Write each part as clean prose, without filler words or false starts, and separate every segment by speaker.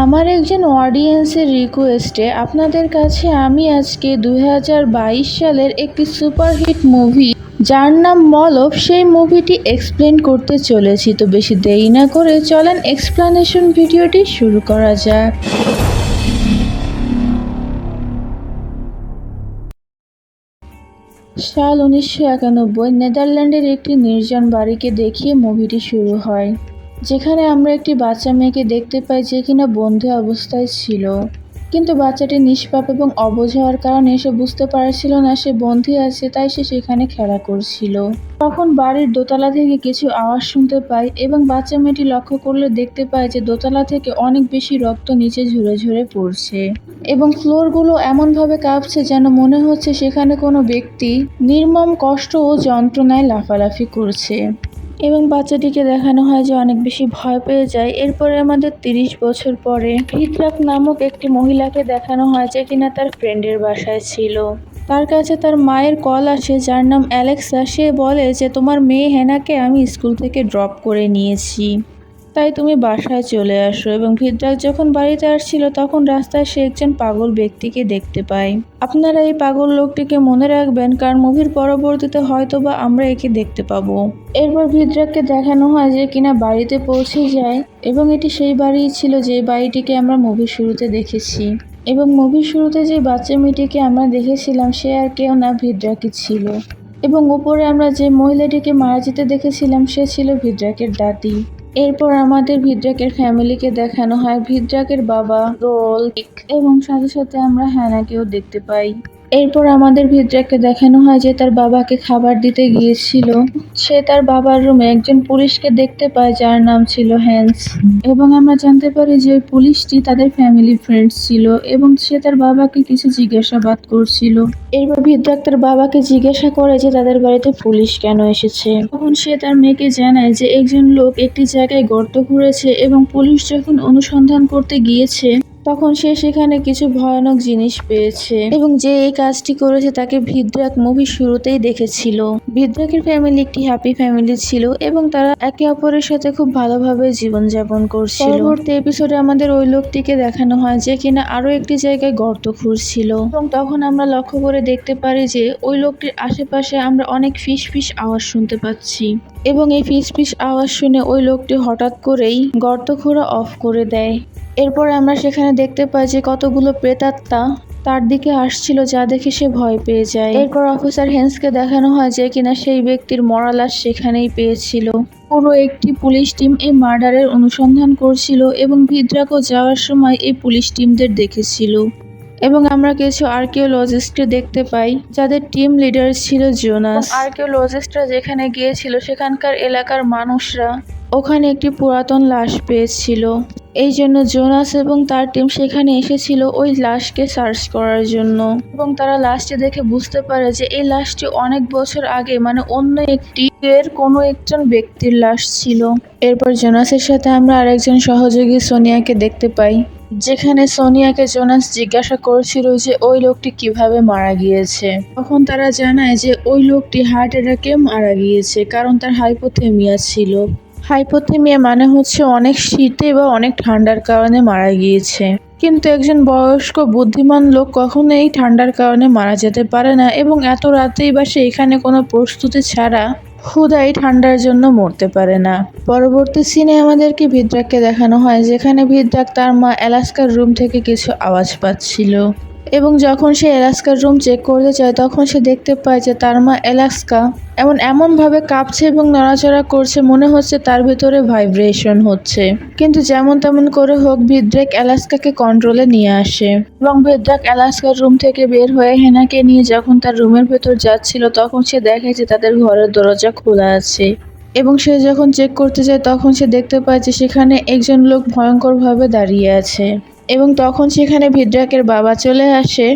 Speaker 1: আমার একজন অডিয়েন্সের রিকোয়েস্টে আপনাদের কাছে আমি আজকে 2022 সালের একটি সুপারহিট মুভি যার নাম মলব সেই মুভিটি এক্সপ্লেন করতে চলেছি। তো বেশি দেরি না করে চলেন এক্সপ্লানেশন ভিডিওটি শুরু করা যাক। সাল 1991 নেদারল্যান্ডের একটি নির্জন বাড়িকে দেখিয়ে মুভিটি শুরু হয়, যেখানে আমরা একটি বাচ্চা মেয়েকে দেখতে পাই যে কিনা বন্দি অবস্থায় ছিল, কিন্তু বাচ্চাটি নিষ্পাপ এবং অবুঝ হওয়ার কারণে সে বুঝতে পারছিল না সে বন্দি আছে, তাই সে সেখানে খেলা করছিল। তখন বাড়ির দোতলা থেকে কিছু আওয়াজ শুনতে পায় এবং বাচ্চা মেয়েটি লক্ষ্য করলে দেখতে পায় যে দোতলা থেকে অনেক বেশি রক্ত নিচে ঝরে ঝরে পড়ছে এবং ফ্লোরগুলো এমনভাবে কাঁপছে যেন মনে হচ্ছে সেখানে কোনো ব্যক্তি নির্মম কষ্ট ও যন্ত্রণায় লাফালাফি করছে। এবং বাচ্চাটিকে দেখানো হয় যে অনেক বেশি ভয় পেয়ে যায়। এরপরে আমাদের 30 বছর পরে ভিদ্রাক নামক একটি মহিলাকে দেখানো হয় যে কিনা তার ফ্রেন্ডের বাসায় ছিল। তার কাছে তার মায়ের কল আসে যার নাম অ্যালেক্সা। সে বলে যে তোমার মেয়ে হেনাকে আমি স্কুল থেকে ড্রপ করে নিয়েছি, তাই তুমি বাসায় চলে আসো। এবং ভিদ্রাক যখন বাড়িতে আসছিল তখন রাস্তায় সে একজন পাগল ব্যক্তিকে দেখতে পায়। আপনারা এই পাগল লোকটিকে মনে রাখবেন, কারণ মুভির পরবর্তীতে হয়তোবা আমরা একে দেখতে পাবো। এরপর ভিদ্রাককে দেখানো হয় যে কিনা বাড়িতে পৌঁছে যায় এবং এটি সেই বাড়িই ছিল যে বাড়িটিকে আমরা মুভির শুরুতে দেখেছি। এবং মুভির শুরুতে যে বাচ্চা মেয়েটিকে আমরা দেখেছিলাম সে আর কেউ না, ভিদ্রাকই ছিল। এবং উপরে আমরা যে মহিলাটিকে মারা যেতে দেখেছিলাম সে ছিল ভিদ্রাকের দাদি। এরপর আমাদের ভিদ্রাকের ফ্যামিলিকে দেখানো হয়, ভিদ্রাকের বাবা রোল এবং সাথে সাথে আমরা হ্যানাকেও দেখতে পাই। এরপর আমাদের ভিদ্রাককে দেখানো হয় যে তার বাবাকে খাবার দিতে গিয়েছিল। সে তার বাবার রুমে একজন পুলিশকে দেখতে পায় যার নাম ছিল হ্যান্স, এবং আমরা জানতে পারি যে ওই পুলিশটি তাদের ফ্যামিলি ফ্রেন্ডস ছিল এবং সে তার বাবাকে কিছু জিজ্ঞাসাবাদ করছিল। এরপর ভিদ্রাক তার বাবাকে জিজ্ঞাসা করে যে তাদের বাড়িতে পুলিশ কেন এসেছে। তখন সে তার মেয়েকে জানায় যে একজন লোক একটি জায়গায় গর্ত খুঁড়েছে এবং পুলিশ যখন অনুসন্ধান করতে গিয়েছে তখন সে সেখানে কিছু ভয়ানক জিনিস পেয়েছে এবং যে এই কাজটি করেছে তাকে ভিদ্রাক মুভি শুরুতেই দেখেছিল। ভিদ্রাকের ফ্যামিলি একটি হ্যাপি ফ্যামিলি ছিল এবং তারা একে অপরের সাথে খুব ভালোভাবে জীবনযাপন করছিল। পরবর্তী এপিসোডে আমাদের ওই লোকটিকে দেখানো হয় যে কিনা আরো একটি জায়গায় গর্ত খুঁড়ছিল এবং তখন আমরা লক্ষ্য করে দেখতে পারি যে ওই লোকটির আশেপাশে আমরা অনেক ফিস ফিস আওয়াজ শুনতে পাচ্ছি এবং এই ফিস ফিস আওয়াজ শুনে ওই লোকটি হঠাৎ করেই গর্ত খোঁড়া অফ করে দেয়। এরপর আমরা সেখানে দেখতে পাই যে কতগুলো প্রেতাত্মা তার দিকে আসছিল, যা দেখে সে ভয় পেয়ে যায়। এরপর অফিসার হেন্সকে দেখানো হয় যে কিনা সেই ব্যক্তির মরা লাশ সেখানেই পেয়েছিল। পুরো একটি পুলিশ টিম এই মার্ডারের অনুসন্ধান করছিল এবং ভিদ্রাকও যাওয়ার সময় এই পুলিশ টিমদের দেখেছিল। এবং আমরা কিছু আর্কিওলজিস্টকে দেখতে পাই যাদের টিম লিডার ছিল জোনাস। আর্কিওলজিস্টরা যেখানে গিয়েছিল সেখানকার এলাকার মানুষরা ওখানে একটি পুরাতন লাশ পেয়েছিল, এই জন্য জোনাস এবং তার টিম সেখানে এসেছিল ওই লাশকে সার্চ করার জন্য। এবং তারা লাশটি দেখে বুঝতে পারে যে এই লাশটি অনেক বছর আগে মানে অন্য একটি এর কোনো একজন ব্যক্তির লাশ ছিল। এরপর জোনাসের সাথে আমরা আরেকজন সহযোগী সোনিয়াকে দেখতে পাই, যেখানে সোনিয়াকে জোনাস জিজ্ঞাসা করছিল যে ওই লোকটি কিভাবে মারা গিয়েছে। তখন তারা জানায় যে ওই লোকটি হার্ট অ্যাটাকে মারা গিয়েছে, কারণ তার হাইপোথেমিয়া ছিল। হাইপোথেমিয়া মানে হচ্ছে অনেক শীতে বা অনেক ঠান্ডার কারণে মারা গিয়েছে, কিন্তু একজন বয়স্ক বুদ্ধিমান লোক কখনো এই ঠান্ডার কারণে মারা যেতে পারে না এবং এত রাতেই বা সে এখানে কোনো প্রস্তুতি ছাড়া হুদাই ঠান্ডার জন্য মরতে পারে না। পরবর্তী সিনে আমাদেরকে ভিদ্রাককে দেখানো হয়, যেখানে ভিদ্রাক তার মা অ্যালাস্কার রুম থেকে কিছু আওয়াজ পাচ্ছিল এবং যখন সে অ্যালাস্কার রুম চেক করতে চায় তখন সে দেখতে পায় যে তার মা অ্যালাস্কা এমনভাবে কাঁপছে এবং নড়াচড়া করছে, মনে হচ্ছে তার ভেতরে ভাইব্রেশন হচ্ছে। কিন্তু যেমন তেমন করে হোক ভিদ্রাক অ্যালাস্কাকে কন্ট্রোলে নিয়ে আসে এবং ভিদ্রাক অ্যালাস্কার রুম থেকে বের হয়ে হেনাকে নিয়ে যখন তার রুমের ভেতর যাচ্ছিল তখন সে দেখে যে তাদের ঘরের দরজা খোলা আছে এবং সে যখন চেক করতে যায় তখন সে দেখতে পায় যে সেখানে একজন লোক ভয়ঙ্করভাবে দাঁড়িয়ে আছে এবং তখন সেখানে ভিদ্রাকের বাবা চলে আসে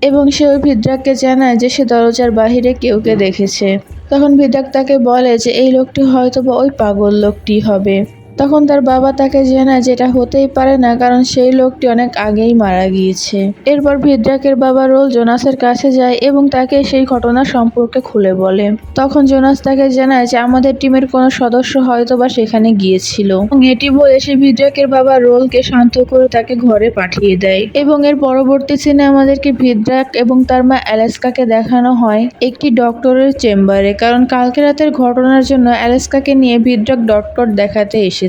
Speaker 1: এবং সে ওই ভিদ্রাককে জানায় যে সে দরজার বাহিরে কেউকে দেখেছে। তখন ভিদ্রাক তাকে বলে যে এই লোকটি হয়তো বা ওই পাগল লোকটি হবে। তখন তার বাবা তাকে জানায় যেটা হতেই পারে না, কারণ সেই লোকটি অনেক আগেই মারা গিয়েছে। এরপর ভিদ্রাকের বাবা রোল জোনাসের কাছে যায় এবং তাকে সেই ঘটনা সম্পর্কে খুলে বলে। তখন জোনাস তাকে জানায় যে আমাদের টিমের কোনো সদস্য হয়তো বা সেখানে গিয়েছিল, এবং এটি বলে সে ভিদ্রাকের বাবা রোলকে শান্ত করে তাকে ঘরে পাঠিয়ে দেয়। এবং এর পরবর্তী সিনে আমাদেরকে ভিদ্রাক এবং তার মা অ্যালাস্কাকে দেখানো হয় একটি ডক্টরের চেম্বারে, কারণ কালকে রাতের ঘটনার জন্য অ্যালাস্কাকে নিয়ে ভিদ্রাক ডক্টর দেখাতে এসেছে।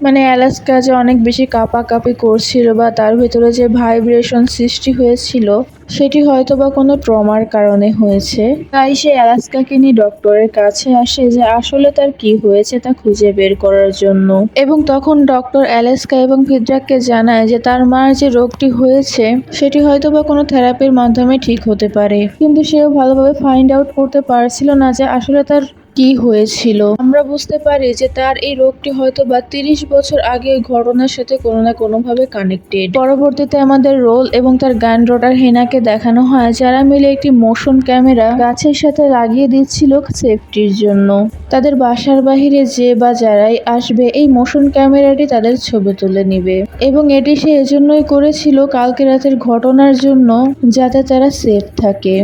Speaker 1: মানে অ্যালাস্কা যে অনেক বেশি কাঁপাকাঁপি করছিল বা তার ভিতরে যে ভাইব্রেশন সৃষ্টি হয়েছিল সেটি হয়তো বা কোনো ট্রমার কারণে হয়েছে। তাই সে অ্যালাস্কাকে নিয়ে ডক্টরের কাছে আসে যে আসলে তার কি হয়েছে তা খুঁজে বের করার জন্য। এবং তখন ডক্টর অ্যালাস্কা এবং ভিদ্রাককে জানায় যে তার মার যে রোগটি হয়েছে সেটি হয়তো বা কোনো থেরাপির মাধ্যমে ঠিক হতে পারে, কিন্তু সেও ভালোভাবে ফাইন্ড আউট করতে পারছিল না যে আসলে তার কি হয়েছিল। আমরা বুঝতে পারি যে তার এই রোগটি হয়তো বা 30 বছর আগে ওই ঘটনার সাথে কোনো না কোনোভাবে কানেক্টেড। পরবর্তীতে আমাদের রোল এবং তার গ্র্যান্ডডটার হেনাকে দেখানো হয় যারা মিলে একটি মোশন ক্যামেরা গাছের সাথে লাগিয়ে দিচ্ছিল সেফটির জন্য। তাদের বাসার বাহিরে যে বা যারাই আসবে এই মোশন ক্যামেরাটি তাদের ছবি তুলে নিবে, এবং এটি সে এজন্যই করেছিল কালকে রাতের ঘটনার জন্য, যাতে তারা সেফ থাকে।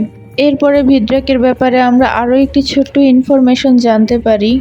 Speaker 1: এরপরে ভিদ্রাকের ব্যাপারে আমরা আরও একটি ছোট্ট ইনফরমেশন জানতে পারি,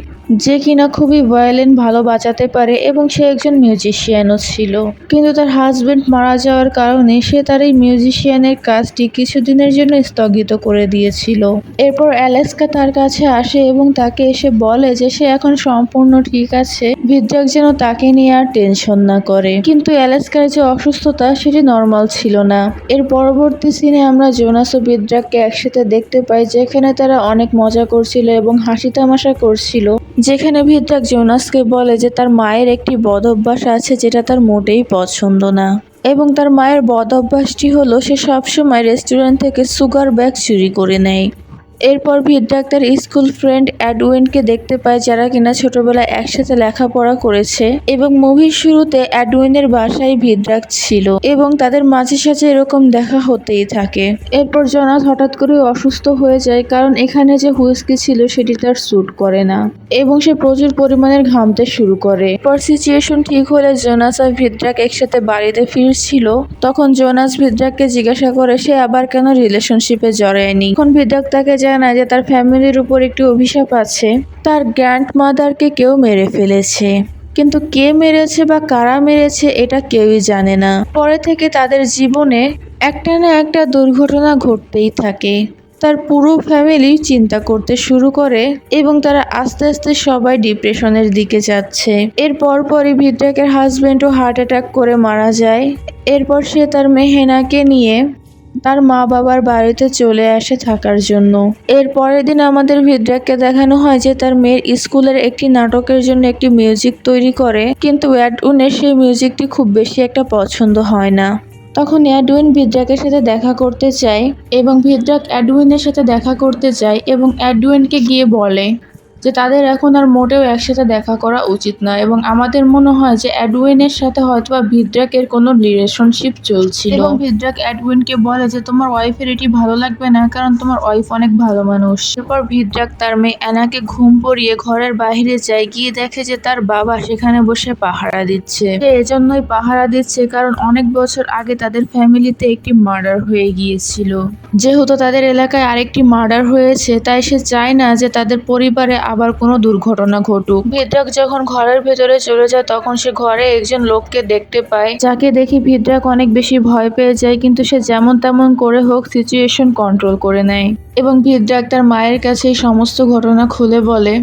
Speaker 1: যে কিনা খুবই ভায়োলেন্ট ভালো বাঁচাতে পারে এবং সে একজন মিউজিশিয়ানও ছিল, কিন্তু তার হাজবেন্ড মারা যাওয়ার কারণে সে তার এই মিউজিশিয়ানের কাজটি কিছুদিনের জন্য স্থগিত করে দিয়েছিল। এরপর অ্যালাস্কা তার কাছে আসে এবং তাকে এসে বলে যে সে এখন সম্পূর্ণ ঠিক আছে, ভিদ্রাক যেন তাকে নিয়ে আর টেনশন না করে। কিন্তু অ্যালাস্কার যে অসুস্থতা সেটি নর্মাল ছিল না। এর পরবর্তী সিনে আমরা জোনাস ও ভিদ্রাককে একসাথে দেখতে পাই, যেখানে তারা অনেক মজা করছিল এবং হাসি তামাশা করছিল, যেখানে ভিদ্রাক জোনাসকে বলে যে তার মায়ের একটি বদ অভ্যাস আছে যেটা তার মোটেই পছন্দ না, এবং তার মায়ের বদ অভ্যাসটি হলো সে সবসময় রেস্টুরেন্ট থেকে সুগার ব্যাগ চুরি করে নেয়। এরপর ভিদ্রাক তার স্কুল ফ্রেন্ড এডউইনকে দেখতে পায় যারা কিনা ছোটবেলায় একসাথে লেখাপড়া করেছে, এবং মুভির শুরুতে এডউইনের বাসায় ভিদ্রাক ছিল এবং তাদের মাঝে সাঝে এরকম দেখা হতেই থাকে। এরপর জোনাস হঠাৎ করে অসুস্থ হয়ে যায়, কারণ এখানে যে হুইস্কি ছিল সেটি তার স্যুট করে না এবং সে প্রচুর পরিমাণের ঘামতে শুরু করে। পর সিচুয়েশন ঠিক হলে জোনাস আর ভিদ্রাক একসাথে বাড়িতে ফিরছিল, তখন জোনাস ভিদ্রাককে জিজ্ঞাসা করে সে আবার কেন রিলেশনশিপে জড়ায়নি। তখন ভিদ্রাক তাকে জানায় যে তার ফ্যামিলির উপর একটি অভিশাপ আছে, তার গ্র্যান্ডমাদারকে কেউ মেরে ফেলেছে, কিন্তু কে মেরেছে বা কারা মেরেছে এটা কেউই জানে না। পরে থেকে তাদের জীবনে একটা না একটা দুর্ঘটনা ঘটতেই থাকে। তার পুরো ফ্যামিলি চিন্তা করতে শুরু করে এবং তারা আস্তে আস্তে সবাই ডিপ্রেশনের দিকে যাচ্ছে। এর পরপরই ভিদ্রাকের হাজবেন্ডও হার্ট অ্যাটাক করে মারা যায়। এরপর সে তার মেয়ে হেনাকে নিয়ে তার মা বাবার বাড়িতে চলে আসে থাকার জন্য। এর পরের দিন আমাদের ভিদ্রাককে দেখানো হয় যে তার মেয়ের স্কুলের একটি নাটকের জন্য একটি মিউজিক তৈরি করে, কিন্তু এডউইনের সেই মিউজিকটি খুব বেশি একটা পছন্দ হয় না। তখন এডউইন ভিদ্রাকের সাথে দেখা করতে চায় এবং ভিদ্রাক এডউইনের সাথে দেখা করতে চায় এবং এডউইনকে গিয়ে বলে যে তাদের এখন আর মোটেও একসাথে দেখা করা উচিত না, এবং আমাদের মনে হয় যে এডউইনের সাথে হয়তোবা ভিদ্রাকের কোনো রিলেশনশিপ চলছিল। এবং ভিদ্রাক এডউইনকে বলে যে তোমার ওয়াইফের এটি ভালো লাগবে না, কারণ তোমার ওয়াইফ অনেক ভালো মানুষ। এরপর ভিদ্রাক তার মেয়ে অ্যানাকে ঘুম পড়িয়ে ঘরের বাইরে যায়, গিয়ে দেখে যে তার বাবা সেখানে বসে পাহারা দিচ্ছে। সে এজন্যই পাহারা দিচ্ছে কারণ অনেক বছর আগে তাদের ফ্যামিলিতে একটি মার্ডার হয়ে গিয়েছিল। যেহেতু তাদের এলাকায় আরেকটি মার্ডার হয়েছে, তাই সে চায় না যে তাদের পরিবারে আবার কোনো দুর্ঘটনা ঘটুক। ভিদ্রাক যখন ঘরের ভেতরে চলে যায় তখন সে ঘরে একজন লোককে দেখতে পায়, যাকে দেখে ভিদ্রাক অনেক বেশি ভয় পেয়ে যায়, কিন্তু সে যেমন তেমন করে হোক সিচুয়েশন কন্ট্রোল করে নেয় এবং ভিদ্রাক তার মায়ের কাছে এই সমস্ত ঘটনা খুলে বলে।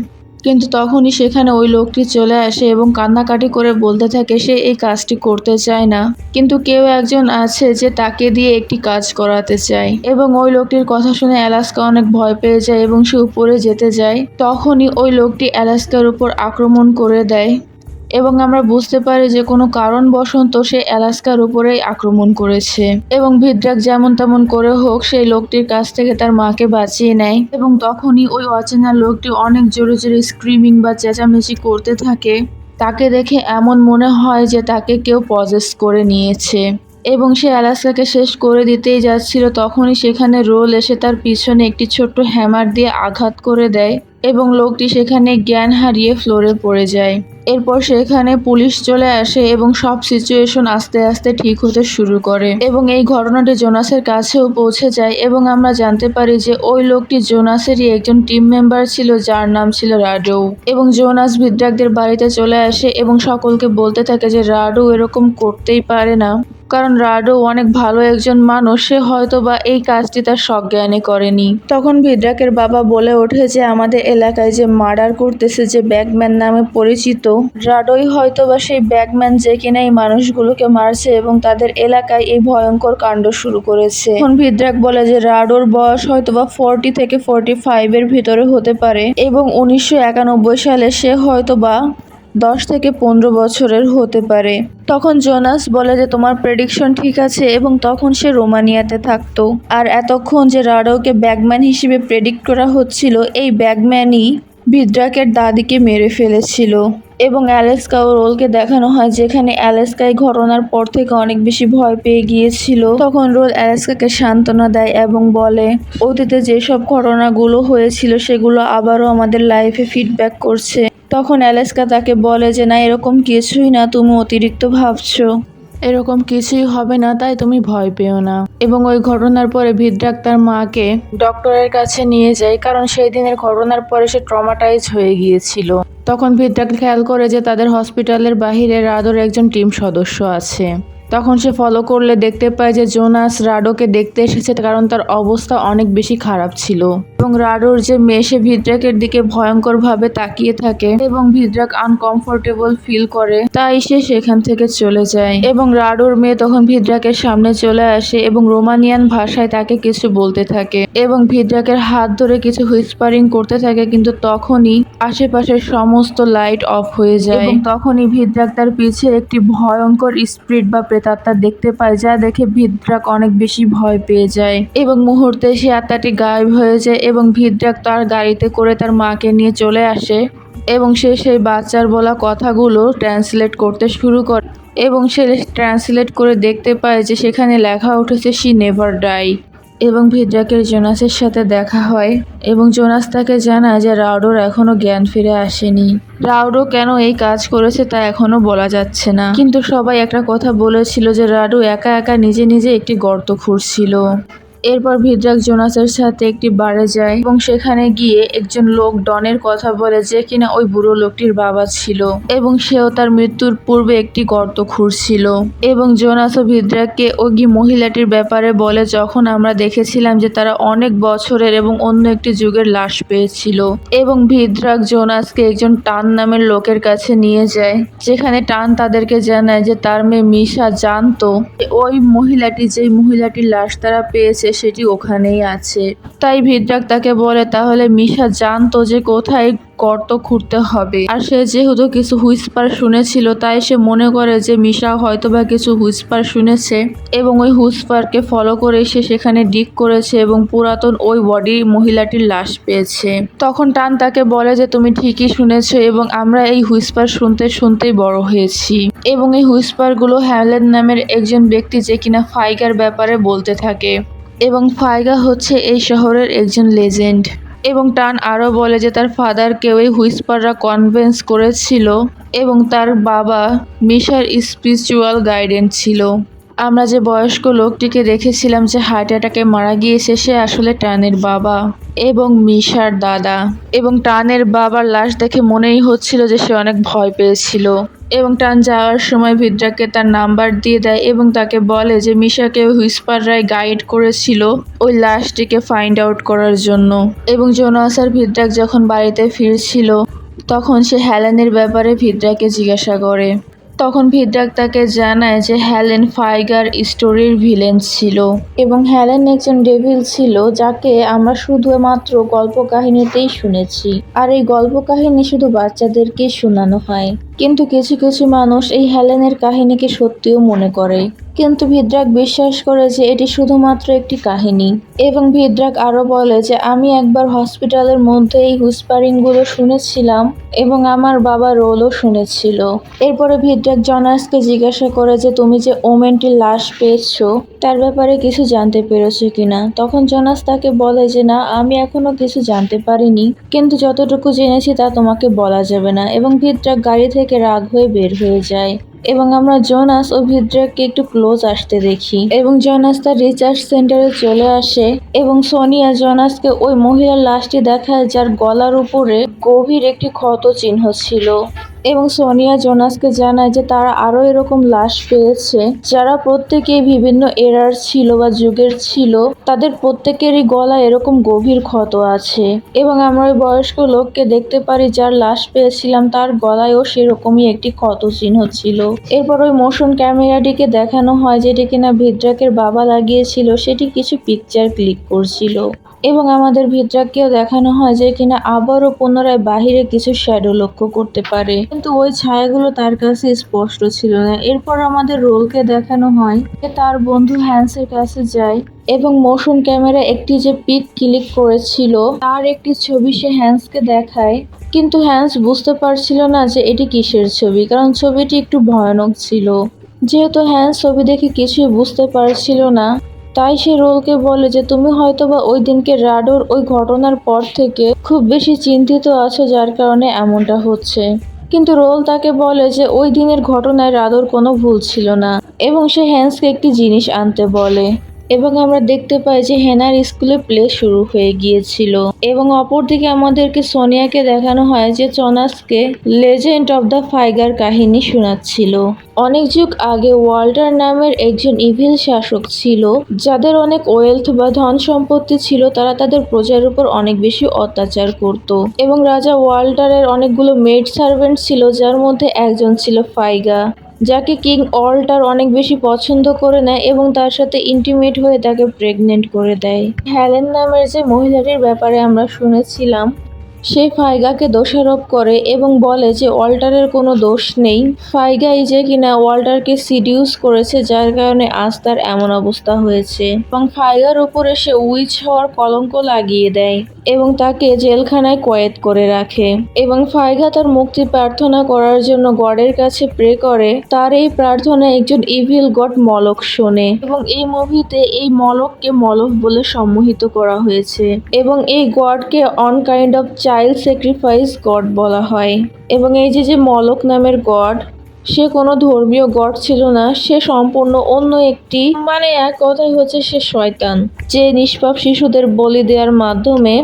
Speaker 1: কিন্তু তখনই সেখানে ওই লোকটি চলে আসে এবং কান্নাকাটি করে বলতে থাকে সে এই কাজটি করতে চায় না, কিন্তু কেউ একজন আছে যে তাকে দিয়ে একটি কাজ করাতে চায়। এবং ওই লোকটির কথা শুনে অ্যালাস্কা অনেক ভয় পেয়ে যায় এবং সে উপরে যেতে যায়। তখনই ওই লোকটি অ্যালাস্কার উপর আক্রমণ করে দেয় এবং আমরা বুঝতে পারি যে কোনো কারণবশত সে অ্যালাস্কার উপরেই আক্রমণ করেছে, এবং ভিদ্রাক যেমন তেমন করে হোক সেই লোকটির কাছ থেকে তার মাকে বাঁচিয়ে নেয়। এবং তখনই ওই অচেনা লোকটি অনেক জোরে জোরে স্ক্রিমিং বা চেঁচামেচি করতে থাকে। তাকে দেখে এমন মনে হয় যে তাকে কেউ পজেস করে নিয়েছে এবং সে অ্যালাস্কাকে শেষ করে দিতেই যাচ্ছিল। তখনই সেখানে রোল এসে তার পিছনে একটি ছোট্ট হ্যামার দিয়ে আঘাত করে দেয় এবং লোকটি সেখানে জ্ঞান হারিয়ে ফ্লোরে পড়ে যায়। এরপর সেখানে পুলিশ চলে আসে এবং সব সিচুয়েশন আস্তে আস্তে ঠিক হতে শুরু করে এবং এই ঘটনাটি জোনাসের কাছেও পৌঁছে যায় এবং আমরা জানতে পারি যে ওই লোকটি জোনাসেরই একজন টিম মেম্বার ছিল যার নাম ছিল রাডো। এবং জোনাস ভিদ্রাকদের বাড়িতে চলে আসে এবং সকলকে বলতে থাকে যে রাডো এরকম করতেই পারে না, কারণ রাডো অনেক ভালো একজন মানুষ, সে হয়তো বা এই কাজটি তার সজ্ঞানে করেনি। তখন ভিদ্রাকের বাবা বলে ওঠে যে আমাদের এলাকায় যে মার্ডার করতেছে যে ব্যাগম্যান নামে পরিচিত, রাডোই হয়তো বা সেই ব্যাগম্যান যে কিনা এই মানুষগুলোকে মারছে এবং তাদের এলাকায় এই ভয়ঙ্কর কাণ্ড শুরু করেছে। এখন ভিদ্রাক বলে যে রাডোর বয়স হয়তো বা 40 থেকে 45 এর ভিতরে হতে পারে এবং 1991 সালে সে হয়তো বা 10 থেকে 15 বছরের হতে পারে। তখন জোনাস বলে যে তোমার প্রেডিকশন ঠিক আছে এবং তখন সে রোমানিয়াতে থাকতো। আর এতক্ষণ যে রাডোকে ব্যাগম্যান হিসেবে প্রেডিক্ট করা হচ্ছিল, এই ব্যাগম্যানই ভিদ্রাকের দাদিকে মেরে ফেলেছিল। এবং অ্যালেক্সা ও রোলকে দেখানো হয় যেখানে অ্যালেক্সা এই ঘটনার পর থেকে অনেক বেশি ভয় পেয়ে গিয়েছিল। তখন রোল অ্যালেক্সাকে সান্ত্বনা দেয় এবং বলে অতীতে যেসব ঘটনাগুলো হয়েছিল সেগুলো আবারও আমাদের লাইফে ফিডব্যাক করছে। তখন অ্যালেক্সা তাকে বলে যে না, এরকম কিছুই না, তুমি অতিরিক্ত ভাবছো, এরকম কিছুই হবে না, তাই তুমি ভয় পেও না। এবং ওই ঘটনার পরে ভিদ্রাক তার মাকে ডক্টরের কাছে নিয়ে যায়, কারণ সেই দিনের ঘটনার পরে সে ট্রমাটাইজ হয়ে গিয়েছিল। তখন ভিদ্রাক খেয়াল করে যে তাদের হসপিটালের বাহিরে রাডোর একজন টিম সদস্য আছে। তখন সে ফলো করলে দেখতে পায় যে জোনাস রাডোকে দেখতে এসেছে, কারণ তার অবস্থা অনেক বেশি খারাপ ছিল। এবং রাডোর যে মেয়ে সে ভিদ্রাকের দিকে ভয়ঙ্করভাবে তাকিয়ে থাকে এবং ভিদ্রাক আনকমফোর্টেবল ফিল করে, তাই সে সেখান থেকে চলে যায়। এবং রাডোর মেয়ে তখন ভিদ্রাকের সামনে চলে আসে এবং রোমানিয়ান ভাষায় তাকে কিছু বলতে থাকে এবং ভিদ্রাকের হাত ধরে কিছু হুইসপারিং করতে থাকে, কিন্তু তখনই আশেপাশের সমস্ত লাইট অফ হয়ে যায় এবং তখনই ভিদ্রাক তার পিছে একটি ভয়ঙ্কর স্পিরিট বা প্রেতাত্মা দেখতে পায়, যা দেখে ভিদ্রাক অনেক বেশি ভয় পেয়ে যায় এবং মুহূর্তে সে আত্মাটি গায়েব হয়ে যায় এবং ভিদ্রাক তার গাড়িতে করে তার মাকে নিয়ে চলে আসে এবং সে সেই বাচ্চার বলা কথাগুলো ট্রান্সলেট করতে শুরু করে এবং সে ট্রান্সলেট করে দেখতে পায় যে সেখানে লেখা উঠেছে শি নেভার ডাই। এবং ভিদ্রাকের জোনাসের সাথে দেখা হয় এবং জোনাস তাকে জানায় যে রাউডোর এখনো জ্ঞান ফিরে আসেনি। রাউডো কেন এই কাজ করেছে তা এখনো বলা যাচ্ছে না, কিন্তু সবাই একটা কথা বলেছিল যে রাউডো একা একা নিজে নিজে একটি গর্ত খুঁড়ছিল। এরপর ভিদ্রাক জোনাসের সাথে একটি বারে যায় এবং সেখানে গিয়ে একজন লোক ডনের কথা বলে যে কিনা ওই বুড়ো লোকটির বাবা ছিল এবং সেও তার মৃত্যুর পূর্বে একটি গর্ত খুঁড়ছিল। এবং জোনাস ও ভিদ্রাককে ওই মহিলাটির ব্যাপারে বলে যখন আমরা দেখেছিলাম যে তারা অনেক বছরের এবং অন্য একটি যুগের লাশ পেয়েছিল। এবং ভিদ্রাক জোনাসকে একজন টান নামের লোকের কাছে নিয়ে যায়, যেখানে টান তাদেরকে জানায় যে তার মেয়ে মিশা জানতো ওই মহিলাটি যেই মহিলাটির লাশ তারা পেয়েছে সেটি ওখানেই আছে। তাই ভিদ্রাক তাকে বলে তাহলে মিশা জানতো যে কোথায় গর্ত খুঁড়তে হবে, আর সে যেহেতু কিছু হুইসপার শুনেছিল তাই সে মনে করে যে মিশা হয়তোবা কিছু হুইসপার শুনেছে এবং ওই হুইসপারকে ফলো করে সে সেখানে ডিগ করেছে এবং পুরাতন ওই বডি মহিলাটির লাশ পেয়েছে। তখন টান তাকে বলে যে তুমি ঠিকই শুনেছো এবং আমরা এই হুইসপার শুনতে শুনতেই বড় হয়েছি। এবং এই হুইসপারগুলো হ্যালেন নামের একজন ব্যক্তি যে কিনা ফাইগার ব্যাপারে বলতে থাকে এবং ফাইগা হচ্ছে এই শহরের একজন লেজেন্ড। এবং টান আরও বলে যে তার ফাদারকেও এই হুইসপাররা কনভিন্স করেছিল এবং তার বাবা মিশার স্পিরিচুয়াল গাইডেন্স ছিল। আমরা যে বয়স্ক লোকটিকে দেখেছিলাম যে হার্ট অ্যাটাকে মারা গিয়েছে সে আসলে টানের বাবা এবং মিশার দাদা। এবং টানের বাবার লাশ দেখে মনেই হচ্ছিল যে সে অনেক ভয় পেয়েছিল। এবং টান যাওয়ার সময় ভিদ্রাককে তার নাম্বার দিয়ে দেয় এবং তাকে বলে যে মিশাকে হুইসপাররাই গাইড করেছিল ওই লাশটিকে ফাইন্ড আউট করার জন্য। এবং জোনাস আর ভিদ্রাক যখন বাড়িতে ফিরছিল তখন সে হ্যালেনের ব্যাপারে ভিদ্রাককে জিজ্ঞাসা করে। তখন ভিদ্রাক তাকে জানায় যে হ্যালেন ফাইগার স্টোরির ভিলেন ছিল এবং হ্যালেন একজন ডেভিল ছিল যাকে আমরা শুধুমাত্র গল্প কাহিনীতেই শুনেছি, আর এই গল্প কাহিনী শুধু বাচ্চাদেরকেই শোনানো হয়। কিন্তু কিছু কিছু মানুষ এই হেলেনের কাহিনীকে সত্যিও মনে করে, কিন্তু ভিদ্রাক বিশ্বাস করে যে এটি শুধুমাত্র একটি কাহিনী। এবং ভিদ্রাক আরো বলে যে আমি একবার হসপিটালের মধ্যে এই হুইসপারিংগুলো শুনেছিলাম এবং আমার বাবা রোলও শুনেছিল। এরপরে ভিদ্রাক জনাসকে জিজ্ঞাসা করে যে তুমি যে ওমেনটির লাশ পেয়েছো তার ব্যাপারে কিছু জানতে পেরেছো কিনা। তখন জনাস তাকে বলে যে না, আমি এখনো কিছু জানতে পারিনি, কিন্তু যতটুকু জেনেছি তা তোমাকে বলা যাবে না। এবং ভিদ্রাক গাড়ি থেকে রাগ হয়ে বের হয়ে যায় এবং আমরা জোনাস ও ভিদ্রাককে একটু ক্লোজ আসতে দেখি এবং জোনাস তার রিসার্চ সেন্টারে চলে আসে এবং সোনিয়া জোনাসকে ওই মহিলার লাশটি দেখায় যার গলার উপরে গভীর একটি ক্ষত চিহ্ন ছিল। এবং সোনিয়া জোনাসকে জানায় যে তারা আরো এরকম লাশ পেয়েছে যারা প্রত্যেকেই বিভিন্ন এরার ছিল বা যুগের ছিল, তাদের প্রত্যেকেরই গলায় এরকম গভীর ক্ষত আছে। এবং আমরা ওই বয়স্ক লোককে দেখতে পারি যার লাশ পেয়েছিলাম, তার গলায়ও সেরকমই একটি ক্ষত চিহ্ন ছিল। এরপর ওই মোশন ক্যামেরাটিকে দেখানো হয় যেটি কিনা ভিদ্রাকের বাবা লাগিয়েছিল, সেটি কিছু পিকচার ক্লিক করছিল। এবং আমাদের ভিদ্রাককেও দেখানো হয় যে কিনা আবারও পুনরায় বাহিরে কিছু শ্যাডো লক্ষ্য করতে পারে, কিন্তু ওই ছায়াগুলো তার কাছে স্পষ্ট ছিল না। এরপর আমাদের রোলকে দেখানো হয় যে তার বন্ধু হ্যান্সের কাছে যায় এবং মোশন ক্যামেরা একটি যে পিক ক্লিক করেছিল তার একটি ছবি সে হ্যান্সকে দেখায়, কিন্তু হ্যান্স বুঝতে পারছিল না যে এটি কিসের ছবি, কারণ ছবিটি একটু ভয়ানক ছিল। যেহেতু হ্যান্স ছবি দেখে কিছুই বুঝতে পারছিল না, তাই সে রোলকে বলে যে তুমি হয়তোবা ওই দিনকে রাডোর ওই ঘটনার পর থেকে খুব বেশি চিন্তিত আছো, যার কারণে এমনটা হচ্ছে। কিন্তু রোল তাকে বলে যে ওই দিনের ঘটনায় রাডোর কোনো ভুল ছিল না এবং সে হ্যান্সকে একটি জিনিস আনতে বলে। এবং আমরা দেখতে পাই যে হেনার স্কুলে প্লে শুরু হয়ে গিয়েছিল এবং অপরদিকে আমাদেরকে সোনিয়াকে দেখানো হয় যে জোনাসকে লেজেন্ড অব দ্য ফাইগার কাহিনী শোনাচ্ছিল। অনেক যুগ আগে ওয়াল্টার নামের একজন ইভিল শাসক ছিল যাদের অনেক ওয়েলথ বা ধন সম্পত্তি ছিল, তারা তাদের প্রজার উপর অনেক বেশি অত্যাচার করত। এবং রাজা ওয়াল্টারের অনেকগুলো মেড সার্ভেন্ট ছিল, যার মধ্যে একজন ছিল ফাইগা, যাকে কিং ওয়াল্টার অনেক বেশি পছন্দ করে নেয় এবং তার সাথে ইন্টিমেট হয়ে তাকে প্রেগনেন্ট করে দেয়। হেলেন নামের যে মহিলাটির ব্যাপারে আমরা শুনেছিলাম, সে ফাইগাকে দোষারোপ করে এবং বলে যে ওয়াল্টারের কোনো দোষ নেই, ফাইগাই যে কিনা ওয়াল্টারকে সিডিউস করেছে, যার কারণে আজ তার এমন অবস্থা হয়েছে। এবং ফাইগার উপরে সে উইচ হওয়ার কলঙ্ক লাগিয়ে দেয় এবং তাকে জেলখানায় কয়েদ করে রাখে। এবং ফাইগা তার মুক্তি প্রার্থনা করার জন্য গডের কাছে প্রে করে। তার এই প্রার্থনা একজন ইভিল গড মলক শোনে এবং এই মুভিতে এই মলককে মলক বলে সম্মোহিত করা হয়েছে এবং এই গডকে one kind of child sacrifice god বলা হয়। এবং এই যে মলক নামের গড, সে কোনো ধর্মীয় গড ছিল না, সে সম্পূর্ণ অন্য একটি, মানে এক কথাই হচ্ছে সে শয়তান, যে নিষ্পাপ শিশুদের বলি দেওয়ার মাধ্যমে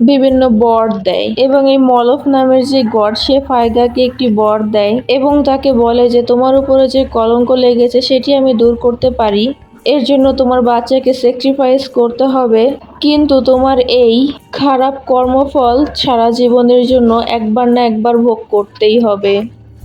Speaker 1: বিভিন্ন বর দেয়। এবং এই মলক নামের যে গড, সে ফাইগাকে একটি বর দেয় এবং তাকে বলে যে তোমার উপরে যে কলঙ্ক লেগেছে সেটি আমি দূর করতে পারি, এর জন্য তোমার বাচ্চাকে স্যাক্রিফাইস করতে হবে, কিন্তু তোমার এই খারাপ কর্মফল সারা জীবনের জন্য একবার না একবার ভোগ করতেই হবে।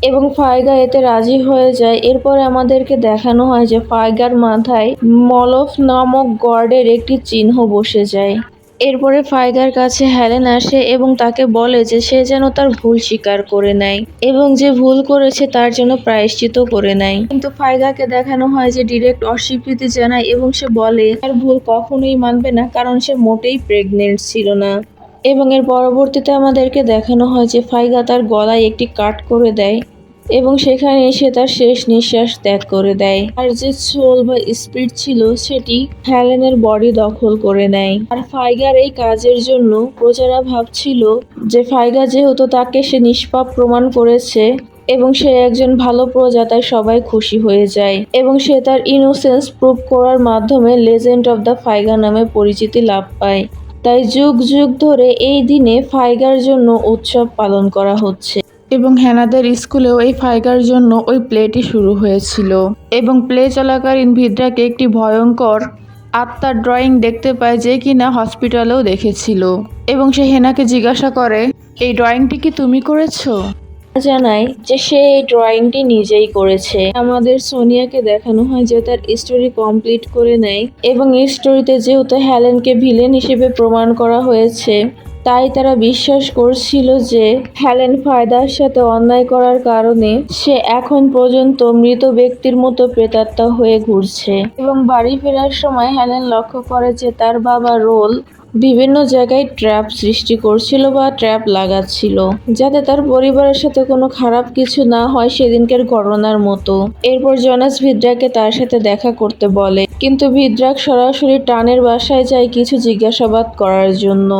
Speaker 1: এবং ফাইগা এতে রাজি হয়ে যায়। এরপরে আমাদেরকে দেখানো হয় যে ফাইগার মাথায় মলফ নামক গডের একটি চিহ্ন বসে যায়। এরপরে ফাইগার কাছে হেলেন আসে এবং তাকে বলে যে সে যেন তার ভুল স্বীকার করে নেয় এবং যে ভুল করেছে তার জন্য প্রায়শ্চিত করে নেয়। কিন্তু ফাইগাকে দেখানো হয় যে ডিরেক্ট অস্বীকৃতি জানায় এবং সে বলে তার ভুল কখনোই মানবে না, কারণ সে মোটেই প্রেগনেন্ট ছিল না। এবং এর পরবর্তীতে আমাদেরকে দেখানো হয় যে ফাইগা তার গলায় একটি কাট করে দেয় এবং সেখানে সে তার শেষ নিঃশ্বাস ত্যাগ করে দেয়। আর যে সোল বা স্পিরিট ছিল সেটি হেলেনের বডি দখল করে নেয়। আর ফাইগার এই কাজের জন্য প্রজারা ভাবছিল যে ফাইগা যেহেতু তাকে সে নিষ্পাপ প্রমাণ করেছে এবং সে একজন ভালো প্রজা, তাই সবাই খুশি হয়ে যায় এবং সে তার ইনোসেন্স প্রুভ করার মাধ্যমে লেজেন্ড অব দ্য ফাইগা নামে পরিচিতি লাভ পায়। তাই যুগ যুগ ধরে এই দিনে ফাইগার জন্য উৎসব পালন করা হচ্ছে। এবং হেনাদের স্কুলেও এই ফাইগার জন্য ওই প্লেটি শুরু হয়েছিল। এবং প্লে চলাকালীন ভিদ্রাকে একটি ভয়ঙ্কর আত্মার ড্রয়িং দেখতে পায়, যে কিনা হসপিটালেও দেখেছিল। এবং সে হেনাকে জিজ্ঞাসা করে, এই ড্রয়িংটি কি তুমি করেছো? জানায় যে সে এই ড্রয়িংটি নিজেই করেছে। আমাদের সোনিয়াকে দেখানো হয় যে তার স্টোরি কমপ্লিট করে নেয় এবং এই স্টোরিতে যেহেতু হেলেনকে ভিলেন হিসেবে প্রমাণ করা হয়েছে, তাই তারা বিশ্বাস করছিল যে হেলেন ফায়দার সাথে অন্যায় করার কারণে সে এখন পর্যন্ত মৃত ব্যক্তির মতো প্রেতাত্মা হয়ে ঘুরছে। এবং বাড়ি ফেরার সময় হেলেন লক্ষ্য করে যে তার বাবা রোল বিভিন্ন জায়গায় ট্র্যাপ সৃষ্টি করছিল বা ট্র্যাপ লাগাচ্ছিল, যাতে তার পরিবারের সাথে কোনো খারাপ কিছু না হয় সেদিনকার ঘটনার মতো। এরপর জোনাস ভিদ্রাকে তার সাথে দেখা করতে বলে, কিন্তু ভিদ্রাক সরাসরি টানের বাসায় যায় কিছু জিজ্ঞাসাবাদ করার জন্য।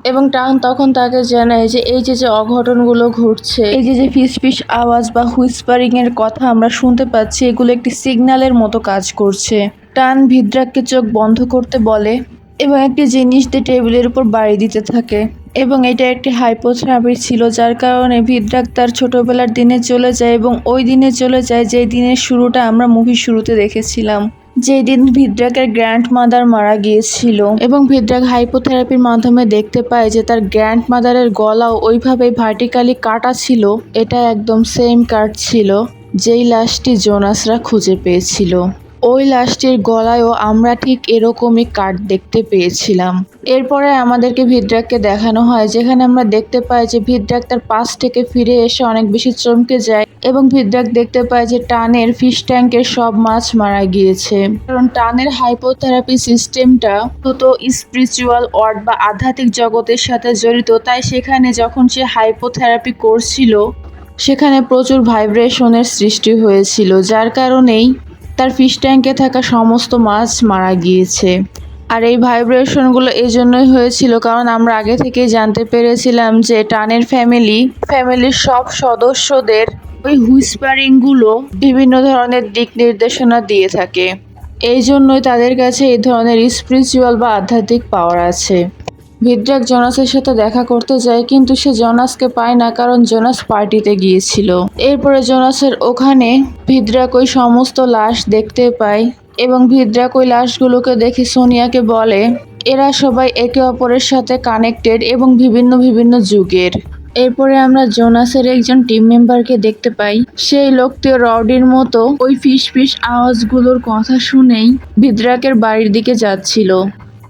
Speaker 1: এবং টান তখন তাকে জানায় যে এই যে অঘটনগুলো ঘটছে, এই যে ফিস ফিস আওয়াজ বা হুইসপারিং এর কথা আমরা শুনতে পাচ্ছি, এগুলো একটি সিগন্যালের মতো কাজ করছে। টান ভিদ্রাককে চোখ বন্ধ করতে বলে এবং একটি জিনিস দিয়ে টেবিলের উপর বাড়ি দিতে থাকে। এবং এটা একটি হাইপোথেরাপি ছিল, যার কারণে ভিদ্রাক তার ছোটবেলার দিনে চলে যায় এবং ওই দিনে চলে যায় যে দিনের শুরুটা আমরা মুভির শুরুতে দেখেছিলাম, যেই দিন ভিদ্রাকের গ্র্যান্ড মাদার মারা গিয়েছিল। এবং ভিদ্রাক হাইপোথেরাপির মাধ্যমে দেখতে পায় যে তার গ্র্যান্ড মাদারের গলাও ওইভাবেই ভার্টিক্যালি কাটা ছিল। এটা একদম সেম কাট ছিল যেই লাশটি জোনাসরা খুঁজে পেয়েছিল। ওই লাশটির গলায়ও আমরা ঠিক এরকমই কাট দেখতে পেয়েছিলাম। এরপরে আমাদেরকে ভিদ্রাককে দেখানো হয়, যেখানে আমরা দেখতে পাই যে ভিদ্রাক তার পাশ থেকে ফিরে এসে অনেক বেশি চমকে যায় এবং ভিদ্রাক দেখতে পায় যে টানের ফিশ ট্যাঙ্কের সব মাছ মারা গিয়েছে। কারণ টানের হাইপোথেরাপি সিস্টেমটা তো স্পিরিচুয়াল ওয়ার্ল্ড বা আধ্যাত্মিক জগতের সাথে জড়িত, তাই সেখানে যখন সে হাইপোথেরাপি করছিল সেখানে প্রচুর ভাইব্রেশনের সৃষ্টি হয়েছিল, যার কারণেই তার ফিশ ট্যাঙ্কে থাকা সমস্ত মাছ মারা গিয়েছে। আর এই ভাইব্রেশনগুলো এই জন্যই হয়েছিল কারণ আমরা আগে থেকেই জানতে পেরেছিলাম যে টানের ফ্যামিলির সব সদস্যদের ওই হুইসপারিংগুলো বিভিন্ন ধরনের দিক নির্দেশনা দিয়ে থাকে। এই জন্যই তাদের কাছে এই ধরনের স্পিরিচুয়াল বা আধ্যাত্মিক পাওয়ার আছে। ভিদ্রাক জোনাসের সাথে দেখা করতে যায়, কিন্তু সে জোনাসকে পায় না কারণ জোনাস পার্টিতে গিয়েছিল। এরপরে জোনাসের ওখানে ভিদ্রাক ওই সমস্ত লাশ দেখতে পায় এবং ভিদ্রাক ওই লাশগুলোকে দেখে সোনিয়াকে বলে এরা সবাই একে অপরের সাথে কানেক্টেড এবং বিভিন্ন যুগের। এরপরে আমরা জোনাসের একজন টিম মেম্বারকে দেখতে পাই। সেই লোকটিও রডির মতো ওই ফিস ফিস আওয়াজগুলোর কথা শুনেই ভিদ্রাকের বাড়ির দিকে যাচ্ছিল।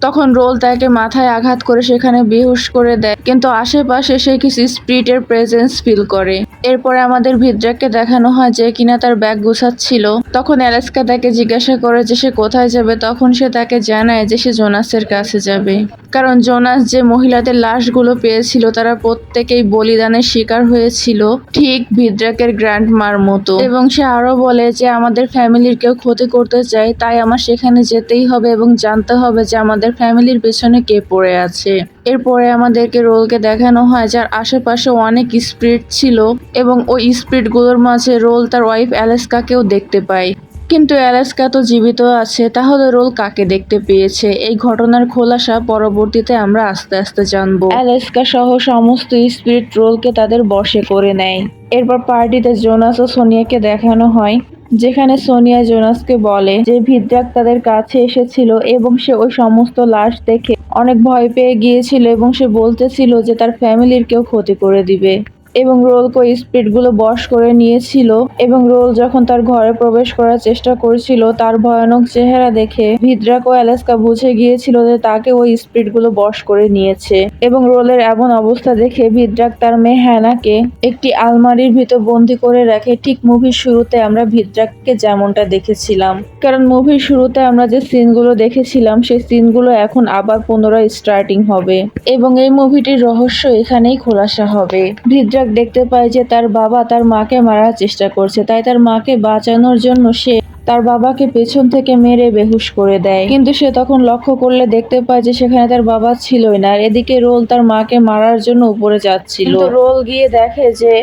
Speaker 1: তখন রোল তাকে মাথায় আঘাত করে সেখানে বেহুশ করে দেয়, কিন্তু আশেপাশে সে কিছু স্পিরিটের প্রেজেন্স ফিল করে। এরপরে আমাদের ভিদ্রাককে দেখানো হয় যে কিনা তার ব্যাগ গুছাচ্ছিল। তখন অ্যালেক্সা তাকে জিজ্ঞাসা করে যে সে কোথায় যাবে। তখন সে তাকে জানায় যে সে জোনাসের কাছে যাবে, কারণ জোনাস যে মহিলাদের লাশগুলো পেয়েছিল তারা প্রত্যেকেই বলিদানের শিকার হয়েছিল, ঠিক ভিদ্রাকের গ্র্যান্ডমার মতো। এবং সে আরো বলে যে আমাদের ফ্যামিলির কেউ ক্ষতি করতে চায়, তাই আমার সেখানে যেতেই হবে এবং জানতে হবে যে আমাদের ফ্যামিলির পেছনে কে পড়ে আছে। এরপরে আমাদেরকে রোলকে দেখানো হয় যার আশেপাশে অনেক স্পিরিট ছিল এবং ওই স্পিরিটগুলোর মাঝে রোল তার ওয়াইফ অ্যালেক্সাকেও দেখতে পায়। কিন্তু অ্যালেক্সা তো জীবিত আছে, তাহলে রোল কাকে দেখতে পেয়েছে? এই ঘটনার খোলাসা পরবর্তীতে আমরা আস্তে আস্তে জানবো। অ্যালেক্সা সহ সমস্ত স্পিরিট রোলকে তাদের বশে করে নেয়। এরপর পার্টিতে জোনাস ও সোনিয়াকে দেখানো হয়, যেখানে সোনিয়া জোনাসকে বলে যে ভিদ্রাক তাদের কাছে এসেছিল এবং সে ওই সমস্ত লাশ দেখে অনেক ভয় পেয়ে গিয়েছিল এবং সে বলতেছিল যে তার ফ্যামিলির কেউ ক্ষতি করে দিবে। এবং রোলকে ওই স্পিরিটগুলো বশ করে নিয়েছিল এবং রোল যখন তার ঘরে প্রবেশ করার চেষ্টা করছিল তার ভয়ানক চেহারা দেখে ভিদ্রাক ও অ্যালেক্সা বুঝে গিয়েছিল যে তাকে ওই স্পিরিটগুলো বশ করে নিয়েছে। এবং রোলের এমন অবস্থা দেখে ভিদ্রাক তার মেয়ে হ্যানাকে একটি আলমারির ভিতর বন্দি করে রাখে, ঠিক মুভির শুরুতে আমরা ভিদ্রাককে যেমনটা দেখেছিলাম। কারণ মুভির শুরুতে আমরা যে সিনগুলো দেখেছিলাম সেই সিনগুলো এখন আবার পুনরায় স্টার্টিং হবে এবং এই মুভিটির রহস্য এখানেই খোলাসা হবে। ভিদ্রাক দেখতে পায় যে তার বাবা তার মাকে মারার চেষ্টা করছে, তাই তার মাকে বাঁচানোর জন্য সে তার বাবাকে পেছন থেকে মেরে বেহুশ করে দেয়। কিন্তু সে তখন লক্ষ্য করলে দেখতে পায় যে সেখানে তার বাবা ছিলই না। আর এদিকে রোল তার মাকে মারার জন্য উপরে যাচ্ছিল। রোল গিয়ে দেখে যে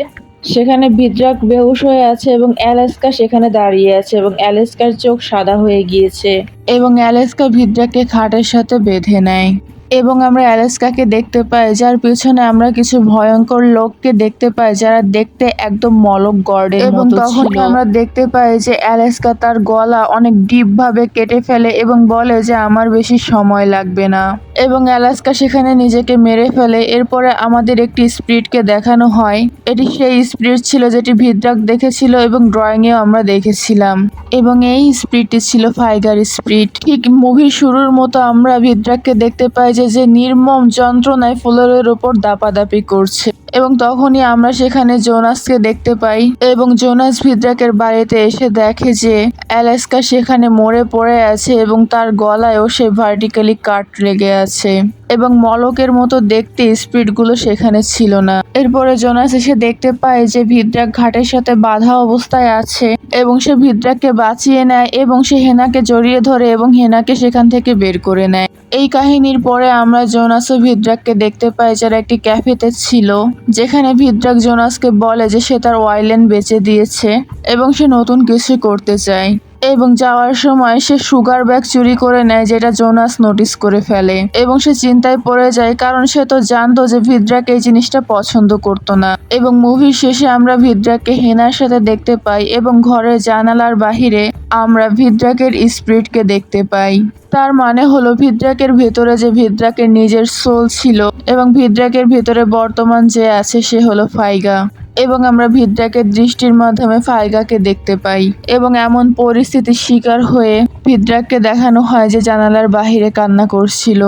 Speaker 1: সেখানে ভিদ্রাক বেহুশ হয়ে আছে এবং অ্যালেক্সা সেখানে দাঁড়িয়ে আছে এবং অ্যালেক্সার চোখ সাদা হয়ে গিয়েছে এবং অ্যালেক্সা ভিদ্রাককে খাটের সাথে বেঁধে নেয়। এবং আমরা অ্যালেক্সাকে দেখতে পাই যার পিছনে আমরা কিছু ভয়ঙ্কর লোককে দেখতে পাই যারা দেখতে একদম মলক গর্ডের মতো ছিল। এবং তখন আমরা দেখতে পাই যে অ্যালেক্সা তার গলা অনেক ডিপ ভাবে কেটে ফেলে এবং বলে যে আমার বেশি সময় লাগবে না এবং অ্যালেক্সা সেখানে নিজেকে মেরে ফেলে। এরপরে আমাদের একটি স্পিরিটকে দেখানো হয়, এটি সেই স্পিরিট ছিল যেটি ভিদ্রাক দেখেছিল এবং ড্রয়িং এও আমরা দেখেছিলাম এবং এই স্পিরিটটি ছিল ফাইগার স্পিরিট। ঠিক মুভির শুরুর মতো আমরা ভিদ্রাককে দেখতে পাই যে সে যে নির্মম যন্ত্রণায় ফ্লোরের ওপর দাপাদাপি করছে। এবং তখনই আমরা সেখানে জোনাসকে দেখতে পাই এবং জোনাস ভিদ্রাকের বাড়িতে এসে দেখে যে অ্যালাস্কা সেখানে মরে পড়ে আছে এবং তার গলায়ও সে ভার্টিক্যালি কাট লেগে আছে এবং মলকের মতো দেখতে স্পিরিটগুলো সেখানে ছিল না। এরপরে জোনাস এসে দেখতে পায় যে ভিদ্রাক ঘাটের সাথে বাঁধা অবস্থায় আছে এবং সে ভিদ্রাককে বাঁচিয়ে নেয় এবং সে হেনাকে জড়িয়ে ধরে এবং হেনাকে সেখান থেকে বের করে নেয়। এই কাহিনীর পরে আমরা জোনাস ও ভিদ্রাককে দেখতে পাই যারা একটি ক্যাফেতে ছিল, যেখানে ভিদ্রাক জোনাসকে বলে যে সে তার ওয়াইল্যান্ড বেচে দিয়েছে এবং সে নতুন কিছু করতে চায় এবং যাওয়ার সময় সে সুগার ব্যাগ চুরি করে নেয়, যেটা জোনাস নোটিস করে ফেলে এবং সে চিন্তায় পড়ে যায় কারণ সে তো জানতো যে ভিদ্রাক এই জিনিসটা পছন্দ করতো না। এবং মুভির শেষে আমরা ভিদ্রাককে হেনার সাথে দেখতে পাই এবং ঘরের জানালার বাহিরে আমরা ভিদ্রাকের স্পিরিটকে দেখতে পাই। তার মানে হলো ভিদ্রাকের ভেতরে যে ভিদ্রাকের নিজের সোল ছিল এবং ভিদ্রাকের ভেতরে বর্তমান যে আছে সে হলো ফাইগা এবং আমরা ভিদ্রাকের দৃষ্টির মাধ্যমে ফাইগাকে দেখতে পাই এবং এমন পরিস্থিতির শিকার হয়ে ভিদ্রাককে দেখানো হয় যে জানালার বাহিরে কান্না করছিল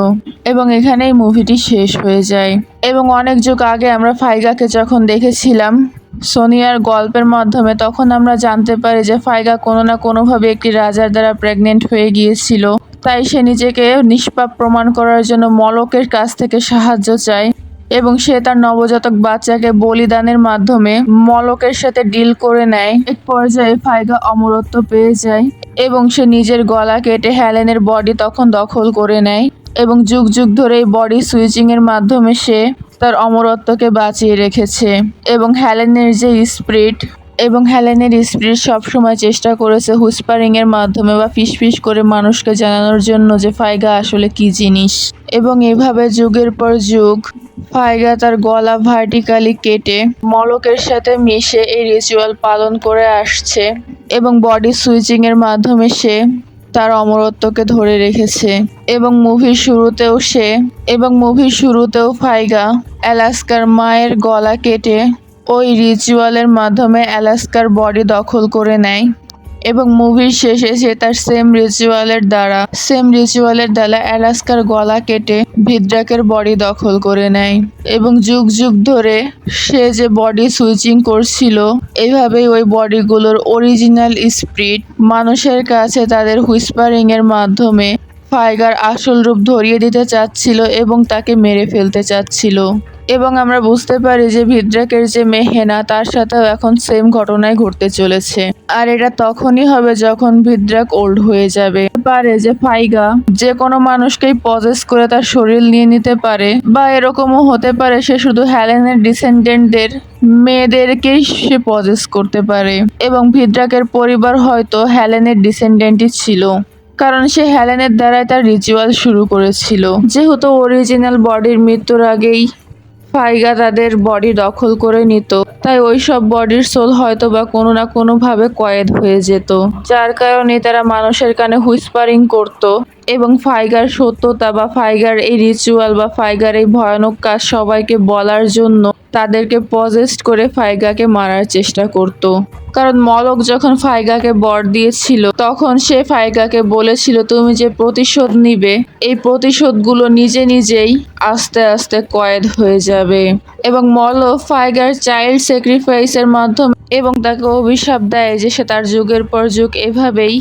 Speaker 1: এবং এখানেই মুভিটি শেষ হয়ে যায়। এবং অনেক যুগ আগে আমরা ফাইগাকে যখন দেখেছিলাম সোনিয়ার গল্পের মাধ্যমে, তখন আমরা জানতে পারি যে ফাইগা কোনো না কোনোভাবে একটি রাজার দ্বারা প্রেগনেন্ট হয়ে গিয়েছিল, তাই সে নিজেকে নিষ্পাপ প্রমাণ করার জন্য মলকের কাছ থেকে সাহায্য চায় এবং সে তার নবজাতক বাচ্চাকে বলিদানের মাধ্যমে মলকের সাথে ডিল করে নেয়। এক পর্যায়ে ফাইগা অমরত্ব পেয়ে যায় এবং সে নিজের গলা কেটে হেলেনের বডি তখন দখল করে নেয় এবং যুগ যুগ ধরে এই বডি সুইচিং এর মাধ্যমে সে তার অমরত্বকে বাঁচিয়ে রেখেছে। এবং হেলেনের যে স্পিরিট সবসময় চেষ্টা করেছে হুইসপারিং এর মাধ্যমে বা ফিসফিস করে মানুষকে জানানোর জন্য যে ফাইগা আসলে কি জিনিস। এবং এভাবে যুগের পর যুগ ফাইগা তার গলা ভার্টিক্যালি কেটে মলকের সাথে মিশে এই রিচুয়াল পালন করে আসছে এবং বডি সুইচিং এর মাধ্যমে সে তার অমরত্বকে ধরে রেখেছে। এবং মুভির শুরুতেও ফাইগা অ্যালাস্কার মায়ের গলা কেটে ওই রিচুয়ালের মাধ্যমে অ্যালাস্কার বডি দখল করে নেয় এবং মুভির শেষে সে তার সেম রিচুয়ালের দ্বারা অ্যালাস্কার গলা কেটে ভিদ্রাকের বডি দখল করে নেয় এবং যুগ যুগ ধরে সে যে বডি সুইচিং করছিল, এইভাবেই ওই বডিগুলোর অরিজিনাল স্পিরিট মানুষের কাছে তাদের হুইসপারিং এর মাধ্যমে ফাইগার আসল রূপ ধরিয়ে দিতে চাচ্ছিল এবং তাকে মেরে ফেলতে চাচ্ছিল। এবং আমরা বুঝতে পারি যে ভিদ্রাকের যে মেয়ে হেনা, তার সাথেও এখন সেম ঘটনাই ঘটতে চলেছে। আর এটা তখনই হবে যখন ভিদ্রাক ওল্ড হয়ে যাবে। পারে যে ফাইগা যে কোনো মানুষকেই পজেস করে তার শরীর নিয়ে নিতে পারে, বা এরকমও হতে পারে সে শুধু হেলেনের ডিসেন্ডেন্টদের মেয়েদেরকেই সে পজেস করতে পারে এবং ভিদ্রাকের পরিবার হয়তো হেলেনের ডিসেন্ডেন্টই ছিল, কারণ সে হেলেনের দ্বারাই তার রিচুয়াল শুরু করেছিল। যেহেতু অরিজিনাল বডির মৃত্যুর আগেই ফাইগা তাদের বডি দখল করে নিত, তাই ওই সব বডির সোল হয়তো বা কোনো না কোনো ভাবে কয়েদ হয়ে যেত, যার কারণে তারা মানুষের কানে হুইসপারিং করত এবং ফাইগার সত্যতা বা ফাইগার এই রিচুয়াল বা ফাইগার এই ভয়ানক কাজ সবাইকে বলার জন্য তাদেরকে পজেস্ট করে ফাইগাকে মারার চেষ্টা করত। কারণ মলক যখন ফাইগাকে বর দিয়েছিল তখন সে ফাইগাকে বলেছিল তুমি যে প্রতিশোধ নিবে, এই প্রতিশোধগুলো নিজে নিজেই আস্তে আস্তে কয়েদ হয়ে যাবে। এবং মলক ফাইগার চাইল্ড স্যাক্রিফাইসের মাধ্যমে এবং তাকে অভিশাপ দেয় যে সে তার যুগের পর যুগ এভাবেই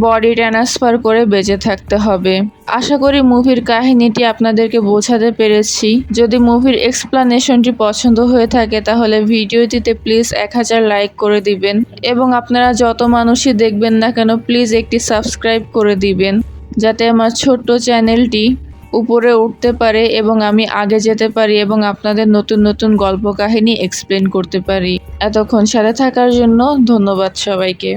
Speaker 1: বডি ট্রান্সফার করে বেঁচে থাকতে হবে। আশা করি মুভির কাহিনীটি আপনাদেরকে বোঝাতে পেরেছি। যদি মুভির এক্সপ্লানেশনটি পছন্দ হয়ে থাকে তাহলে ভিডিওটিতে প্লিজ 1000 লাইক করে দিবেন এবং আপনারা যত মানুষই দেখবেন না কেন প্লিজ একটি সাবস্ক্রাইব করে দিবেন, যাতে আমার ছোট্ট চ্যানেলটি উপরে উঠতে পারে এবং আমি আগে যেতে পারি এবং আপনাদের নতুন নতুন গল্প কাহিনী এক্সপ্লেন করতে পারি। এতক্ষণ সাথে থাকার জন্য ধন্যবাদ সবাইকে।